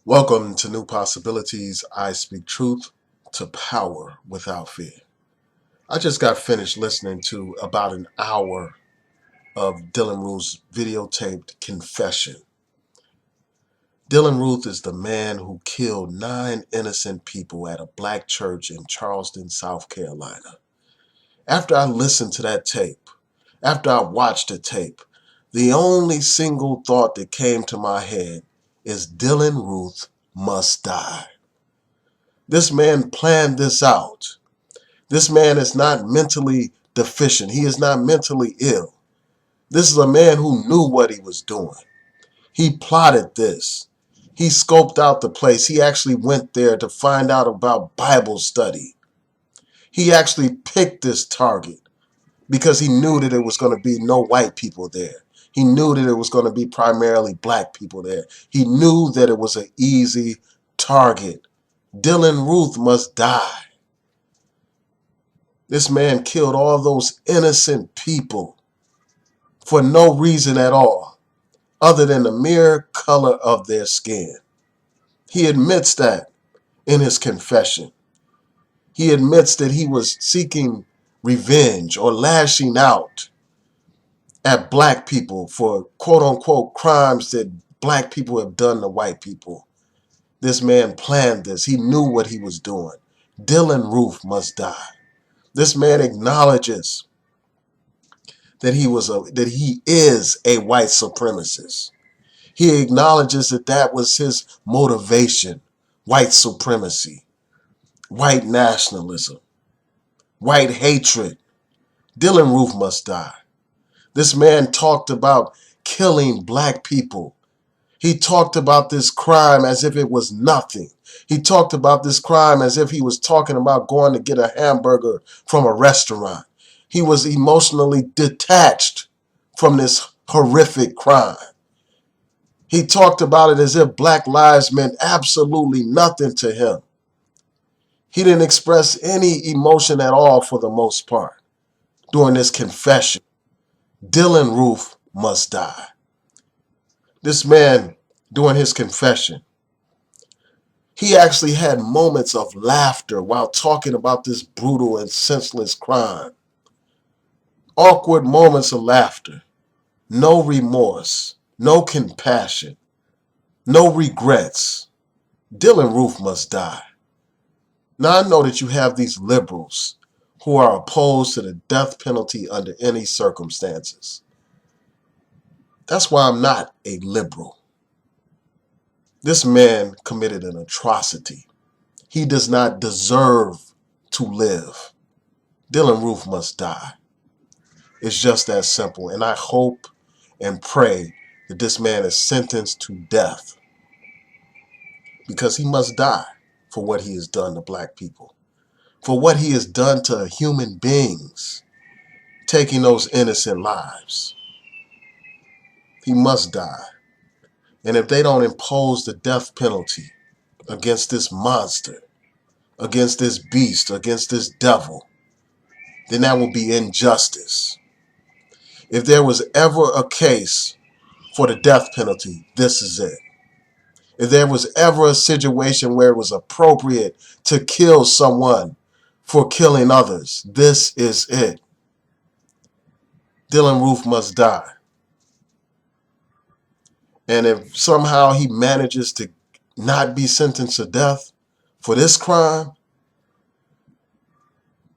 Welcome to New Possibilities. I speak truth to power without fear. I just got finished listening to about an hour of Dylann Roof's videotaped confession. Dylann Roof is the man who killed 9 innocent people at a black church in Charleston, South Carolina. After I listened to that tape, after I watched the tape, the only single thought that came to my head is Dylann Roof must die. This man planned this out. This man is not mentally deficient. He is not mentally ill. This is a man who knew what he was doing. He plotted this. He scoped out the place. He actually went there to find out about Bible study. He actually picked this target because he knew that it was going to be no white people there. He knew that it was going to be primarily black people there. He knew that it was an easy target. Dylann Roof must die. This man killed all those innocent people for no reason at all, other than the mere color of their skin. He admits that in his confession. He admits that he was seeking revenge or lashing out at black people for quote-unquote crimes that black people have done to white people. This man planned this. He knew what he was doing. Dylann Roof must die. This man acknowledges that he is a white supremacist. He acknowledges that that was his motivation: white supremacy, white nationalism, white hatred. Dylann Roof must die. This man talked about killing black people. He talked about this crime as if it was nothing. He talked about this crime as if he was talking about going to get a hamburger from a restaurant. He was emotionally detached from this horrific crime. He talked about it as if black lives meant absolutely nothing to him. He didn't express any emotion at all for the most part during this confession. Dylann Roof must die. This man, during his confession, he actually had moments of laughter while talking about this brutal and senseless crime. Awkward moments of laughter. No remorse. No compassion. No regrets. Dylann Roof must die. Now I know that you have these liberals who are opposed to the death penalty under any circumstances. That's why I'm not a liberal. This man committed an atrocity. He does not deserve to live. Dylann Roof must die. It's just that simple. And I hope and pray that this man is sentenced to death, because he must die for what he has done to black people, for what he has done to human beings, taking those innocent lives. He must die. And if they don't impose the death penalty against this monster, against this beast, against this devil, then that will be injustice. If there was ever a case for the death penalty, this is it. If there was ever a situation where it was appropriate to kill someone for killing others, this is it. Dylann Roof must die. And if somehow he manages to not be sentenced to death for this crime,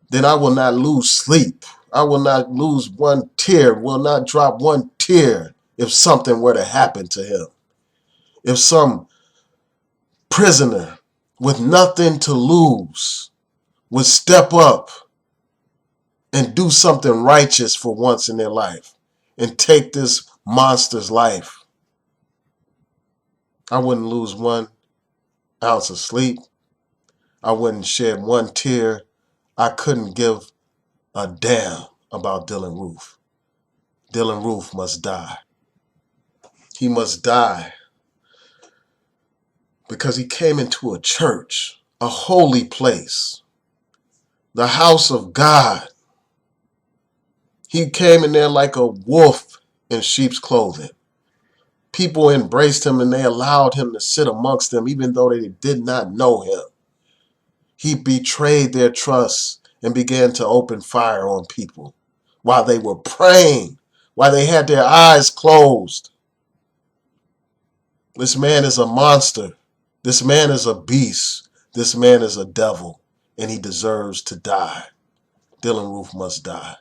then I will not lose sleep. I will not lose one tear, will not drop one tear if something were to happen to him. If some prisoner with nothing to lose would step up and do something righteous for once in their life and take this monster's life, I wouldn't lose 1 ounce of sleep. I wouldn't shed one tear. I couldn't give a damn about Dylann Roof. Dylann Roof must die. He must die because he came into a church, a holy place, the house of God. He came in there like a wolf in sheep's clothing. People embraced him and they allowed him to sit amongst them even though they did not know him. He betrayed their trust and began to open fire on people while they were praying, while they had their eyes closed. This man is a monster. This man is a beast. This man is a devil, and he deserves to die. Dylann Roof must die.